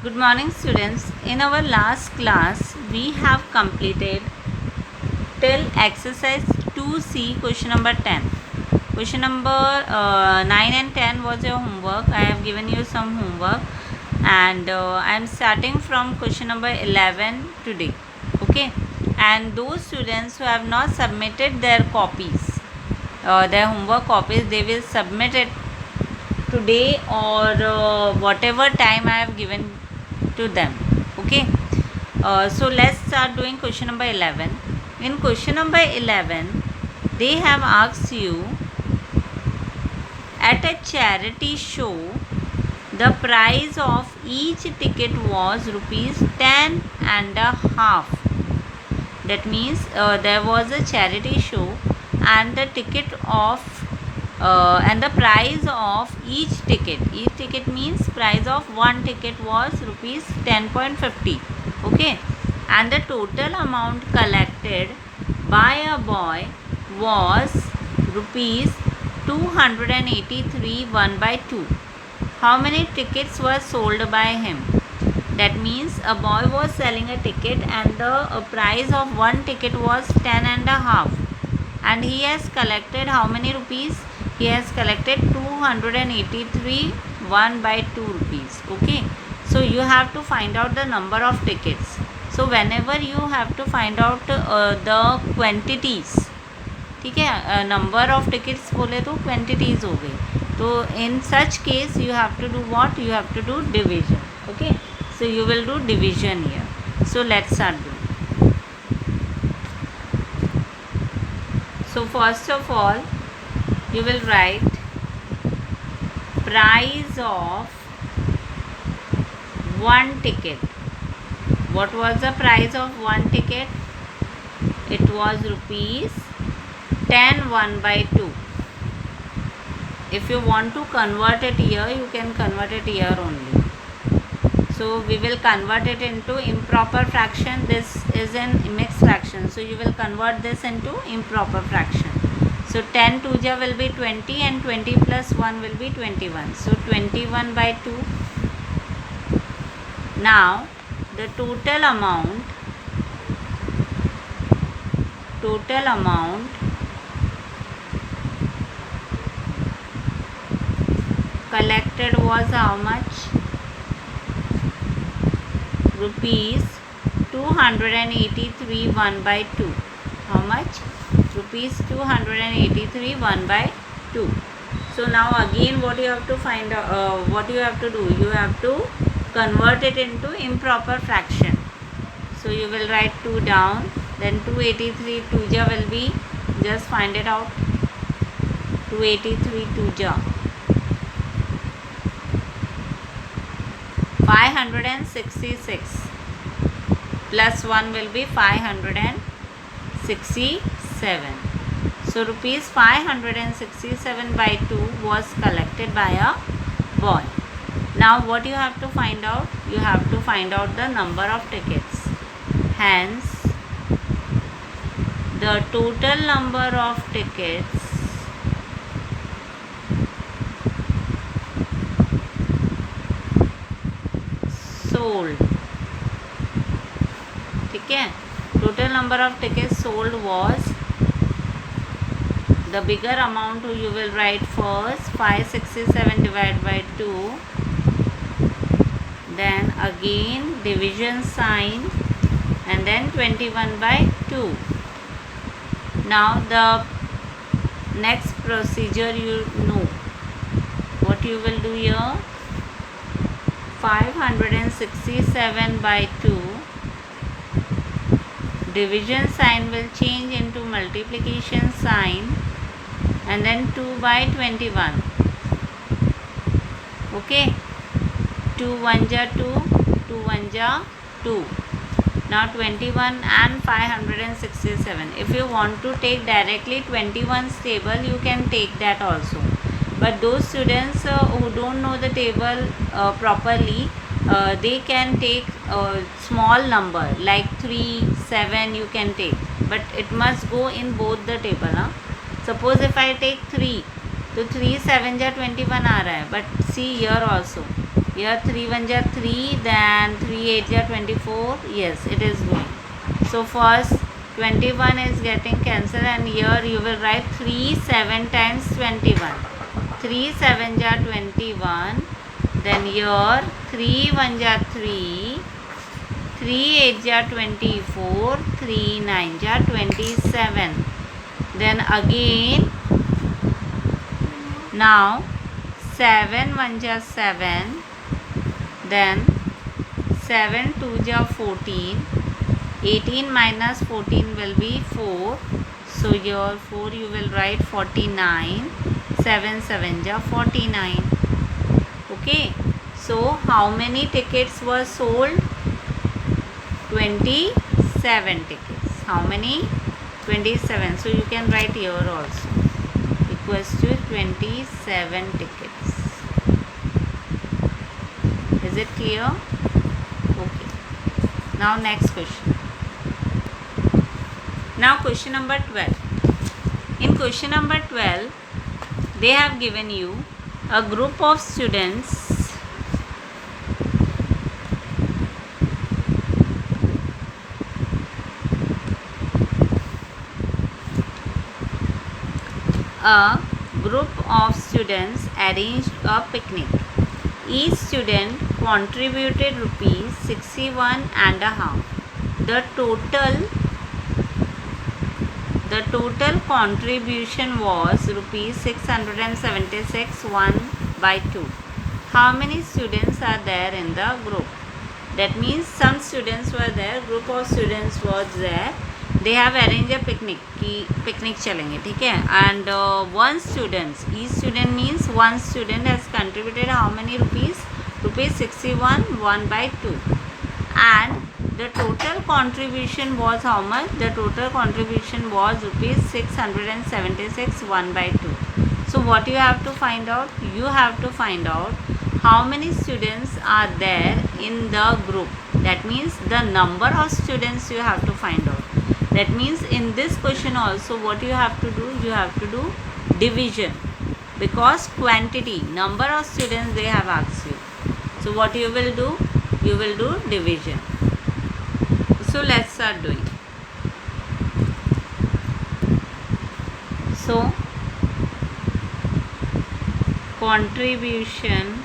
Good morning, students. In our last class, we have completed till exercise 2C, question number 10. Question number 9 and 10 was your homework. I have given you some homework, and I am starting from question number 11 today. Okay, and those students who have not submitted their copies, their homework copies, they will submit it today or whatever time I have given to them. Okay, so let's start doing question number 11. In question number 11, they have asked you, at a charity show the price of each ticket was rupees 10 and a half. That means there was a charity show and the ticket of and the price of each ticket means price of one ticket was rupees 10.50. Okay, and the total amount collected by a boy was rupees 283 1 by 2. How many tickets were sold by him? That means a boy was selling a ticket and the price of one ticket was 10 and a half, and he has collected how many rupees? He has collected 283 1 by 2 rupees. Okay, so you have to find out the number of tickets. So whenever you have to find out the quantities, ठीक है, number of tickets बोले तो quantities हो गई, तो in such case you have to do what, you have to do division. Okay, so you will do division here. So let's start doing. So first of all you will write price of one ticket. What was the price of one ticket? It was rupees 10 1 by 2. If you want to convert it here, you can convert it here only. So we will convert it into improper fraction. This is an mixed fraction, so you will convert this into improper fraction. So 10 2 will be 20 and 20 plus 1 will be 21. So 21 by 2. Now the total amount collected was how much? Rupees 283 1 by 2. How much? Rupees 283 1 by 2. So now again what you have to find out, what you have to do, you have to convert it into improper fraction. So you will write 2 down, then 283 2 will be, just find it out, 283 2 566 plus 1 will be 567. So rupees 567 by 2 was collected by a boy. Now what you have to find out? You have to find out the number of tickets. Hence the total number of tickets sold, ठीक है, total number of tickets sold was, the bigger amount you will write first 567 divided by 2, then again division sign, and then 21 by 2. Now the next procedure you know. What you will do here? 567 by 2, division sign will change into multiplication sign, and then 2 by 21. Okay, 2 1 ja 2, 2 1 ja 2. Now 21 and 567. If you want to take directly 21's table, you can take that also. But those students who don't know the table properly, they can take a small number like 3 7 you can take, but it must go in both the table. Suppose if I take 3, तो 3 7 जा 21 आ रहा है, but see here also, Here 3 1 ja 3, then 3 8 ja 24. Yes, it is going. So first 21 is getting cancelled, and here you will write 3 7 times 21. 3 7 ja 21. Then here 3 1 ja 3. 3 8 ja 24. 3 9 ja 27. Then again now 7 1 ja 7. Then 7 2 ja 14. 18 minus 14 will be 4. So your 4 you will write 49. 7 7 ja 49. Okay. So how many tickets were sold? 27 tickets. How many? 27. So you can write here also. Equals to 27 tickets. Is it clear? Okay. Now next question. Now question number 12. In question number 12, they have given you a group of students arranged a picnic. Each student contributed rupees 61 and a half. The total contribution was rupees 676 1 by 2. How many students are there in the group? That means some students were there, group of students was there. They have arranged a picnic कि picnic चलेंगे, ठीक है. And one student, each student means one student has contributed how many rupees? Rupees 61 1 by 2. And the total contribution was how much? The total contribution was rupees 676 1 by 2. So what you have to find out? You have to find out how many students are there in the group. That means the number of students you have to find out. That means in this question also what you have to do? You have to do division, because quantity, number of students they have asked you. So what you will do? You will do division. So let's start doing. So contribution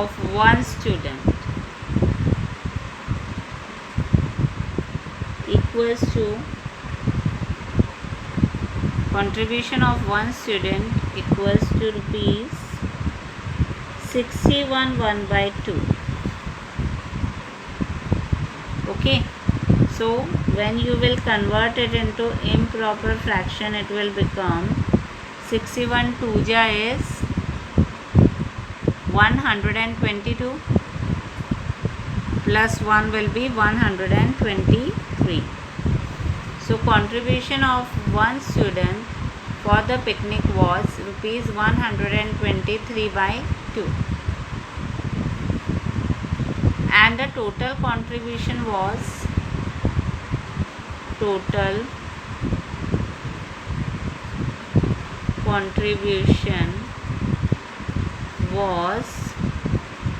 of one student equals to contribution of one student equals to rupees 61 1 by 2. Okay. So when you will convert it into improper fraction, it will become 61 2 ja is 122 plus 1 will be 123. So contribution of one student for the picnic was rupees 123 by 2. And the total contribution was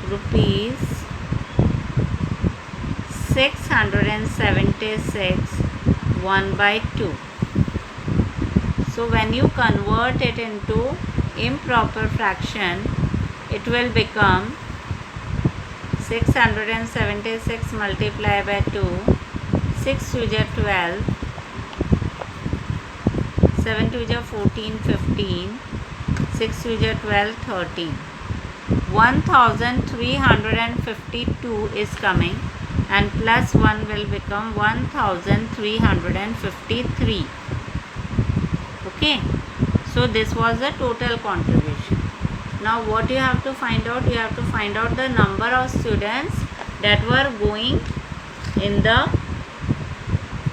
rupees 676 1 by 2. So when you convert it into improper fraction, it will become 676 multiplied by 2, 6 2 ja 12, 7 2 ja 14 15, 6 2 ja 12 13. 1352 is coming, and plus 1 will become 1353. Okay. So this was the total contribution. Now what you have to find out? You have to find out the number of students that were going in the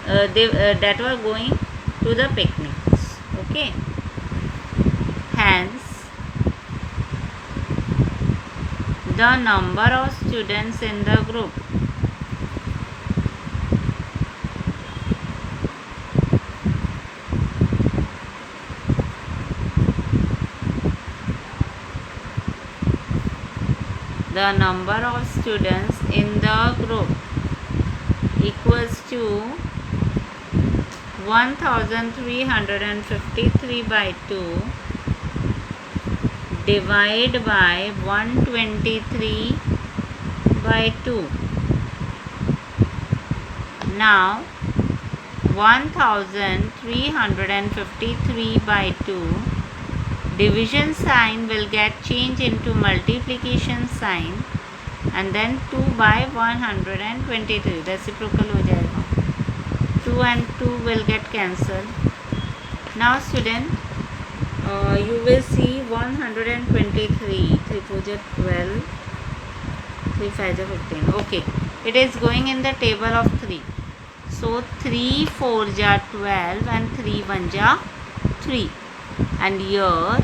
that were going to the picnics. Okay. Hence the number of students in the group the number of students in the group equals to 1353 by 2 divide by 123 by 2. Now 1353 by 2, division sign will get changed into multiplication sign and then 2 by 123, reciprocal हो जाएगा. 2 and 2 will get cancelled. Now student, you will see 123, 3 4 12, 3 5 15. Okay, it is going in the table of 3. So 3 4 12 and 3 1 3. And here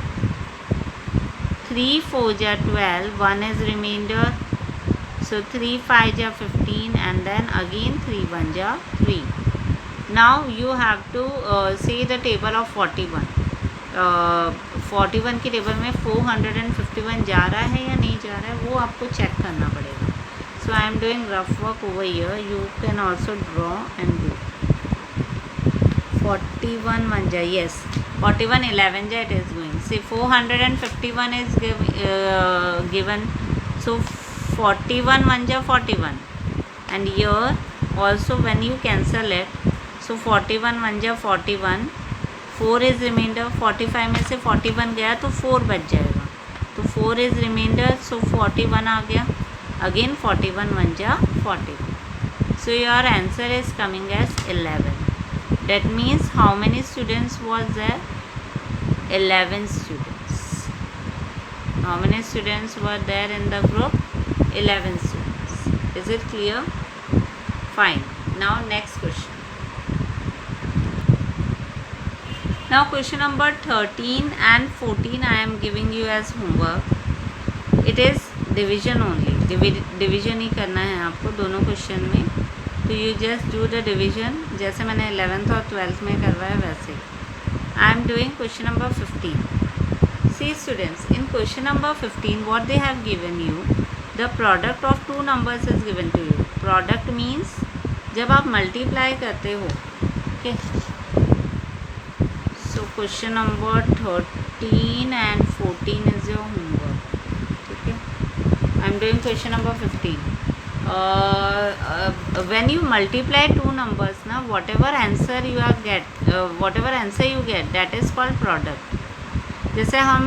3 4 12, 1 is remainder. So 3 5 15 and then again 3 1 3. Now you have to say the table of 41. 41 की table में 451 जा रहा है या नहीं जा रहा है वो आपको चेक करना पड़ेगा. So I am doing rough work over here. You can also draw and do. 41 1 ja, yes. 41 11 ja it is going. See 451 is given. So 41 1 ja 41. And here also when you cancel it, so 41 1 ja 41. 4 is remainder. 45 में से 41 गया तो 4 बच जाएगा. तो 4 is remainder. So 41 आ गया. Again 41 1 ja 41. So your answer is coming as 11. That means how many students was there? 11 students. How many students were there in the group? 11 students. Is it clear? Fine. Now next question. Now question number 13 and 14 I am giving you as homework. It is division only. Division ही करना है आपको दोनों question में. तो you just do the division जैसे मैंने 11th और 12th में करवाया वैसे. I am doing question number 15. See students, in question number 15 what they have given you, the product of two numbers is given to you. Product means जब आप multiply करते हो. Okay, so question number 13 and 14 is your homework. I am doing question number 15. When you multiply two numbers, now whatever answer you get, that is called product. जैसे हम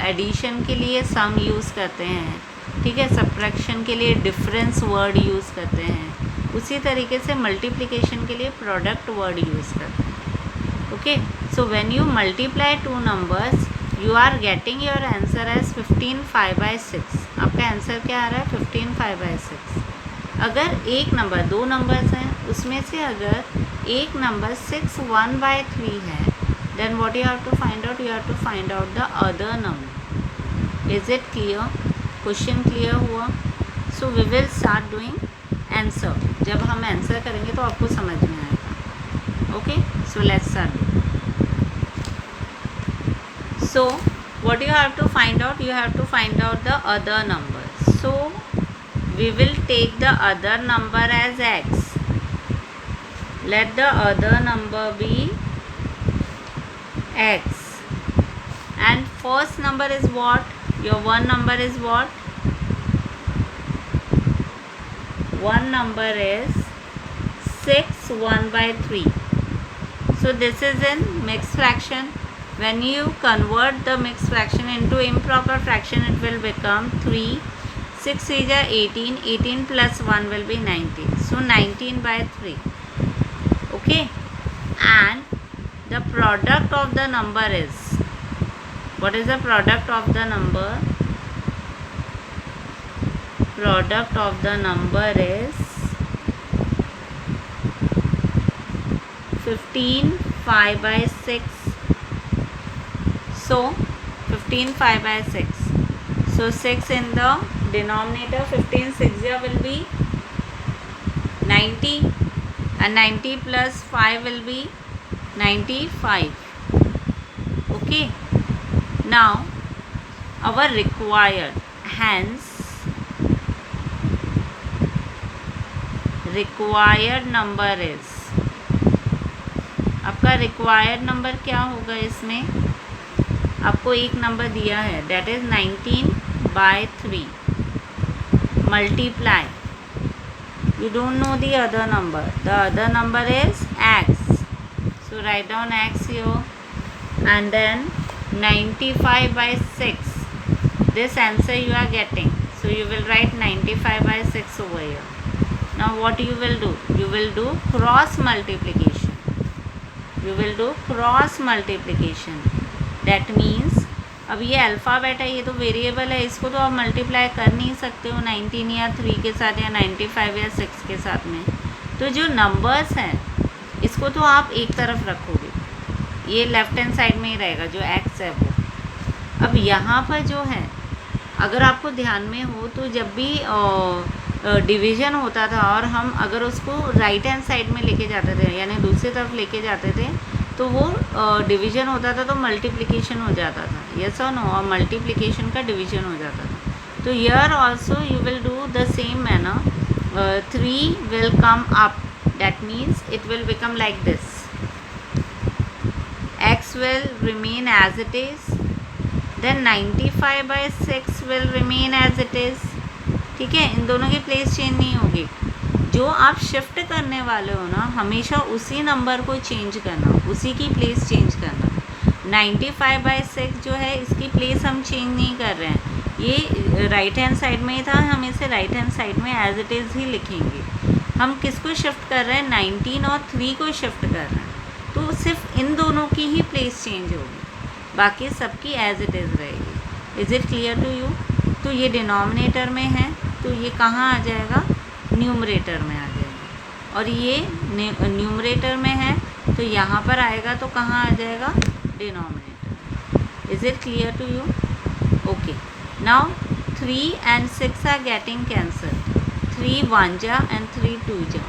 addition के लिए सम use करते हैं, ठीक है, सब्ट्रैक्शन के लिए डिफरेंस वर्ड यूज़ करते हैं, उसी तरीके से मल्टीप्लिकेशन के लिए प्रोडक्ट वर्ड यूज़ करते हैं. Okay, so when you multiply two numbers you are getting your answer as 15 5 by 6. आपका आंसर क्या आ रहा है? 15 5 by 6. अगर एक नंबर, दो नंबर्स हैं, उसमें से अगर एक नंबर 6 1 by 3 है, then what you have to find out? You have to find out the other number. Is it clear? Question clear हुआ? So we will start doing answer. जब हम आंसर करेंगे तो आपको समझ में आएगा. Okay, so let's start. So what you have to find out? You have to find out the other number. So we will take the other number as x. Let the other number be x. And first number is what? Your one number is what? One number is 6 1 by 3. So this is in mixed fraction. When you convert the mixed fraction into improper fraction, it will become 3. 6 is 18. 18 plus 1 will be 19. So 19 by 3. Okay. And the product of the number is, what is the product of the number? Product of the number is 15 5 by 6. So 15 5 by 6. So 6 in the denominator, 15 6 will be 90, and 90 plus 5 will be 95. Okay. Now our required, hence required number is, आपका required number क्या होगा इसमें, आपको एक number दिया है that is 19/3 multiply, you don't know the other number, the other number is x, so write down x here, and then 95/6, this answer you are getting, so you will write 95/6 over here. Now what you will do, you will do cross multiplication, you will do cross multiplication, that means अब ये alphabet है, ये तो variable है, इसको तो आप multiply कर नहीं सकते हो 19 या 3 के साथ या 95 या 6 के साथ में। तो जो नंबर्स हैं इसको तो आप एक तरफ रखोगे, ये लेफ़्ट हैंड साइड में ही रहेगा जो एक्स है वो। अब यहाँ पर जो है अगर आपको ध्यान में हो तो जब भी डिवीज़न होता था और हम अगर उसको राइट हैंड साइड में लेके जाते थे यानी दूसरी तरफ लेके जाते थे तो वो डिवीज़न होता था तो मल्टीप्लिकेशन हो जाता था, यस और नो, और मल्टीप्लिकेशन का डिवीज़न हो जाता था। तो here also you will do the same manner, 3 will come up, that means it will become like this, x will remain as it is, then 95/6 will remain as it is, ठीक है, इन दोनों की place change नहीं होगी। जो आप shift करने वाले हो ना हमेशा उसी नंबर को चेंज करना, उसी की प्लेस चेंज करना। 95/6 जो है इसकी प्लेस हम चेंज नहीं कर रहे हैं, ये राइट हैंड साइड में ही था, हम इसे राइट हैंड साइड में एज इट इज़ ही लिखेंगे। हम किसको शिफ्ट कर रहे हैं, 19 और 3 को शिफ्ट कर रहे हैं, तो सिर्फ इन दोनों की ही प्लेस चेंज होगी, बाकी सबकी एज इट इज़ रहेगी। Is it clear to you? तो ये डिनोमिनेटर में है तो ये कहाँ आ जाएगा, न्यूमरेटर में आ जाएगा, और ये न्यूमरेटर में है तो यहाँ पर आएगा तो कहाँ आ जाएगा, denominator. Is it clear to you? Okay, now 3 and 6 are getting cancelled, 3 1 ja and 3 2 ja.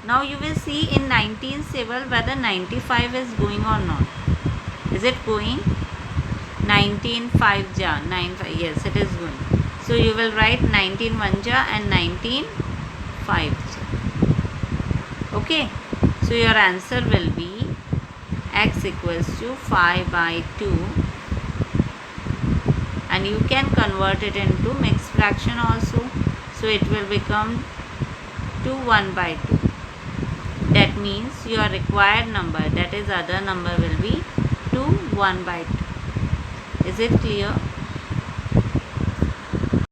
Now you will see in 19/7 whether 95 is going or not. Is it going? 19 5 ja 9 5, yes it is going. So you will write 19 1 ja and 19 5 ja. Okay, so your answer will be x equals to 5/2, and you can convert it into mixed fraction also, so it will become 2 1/2. That means your required number, that is other number, will be 2 1/2. Is it clear?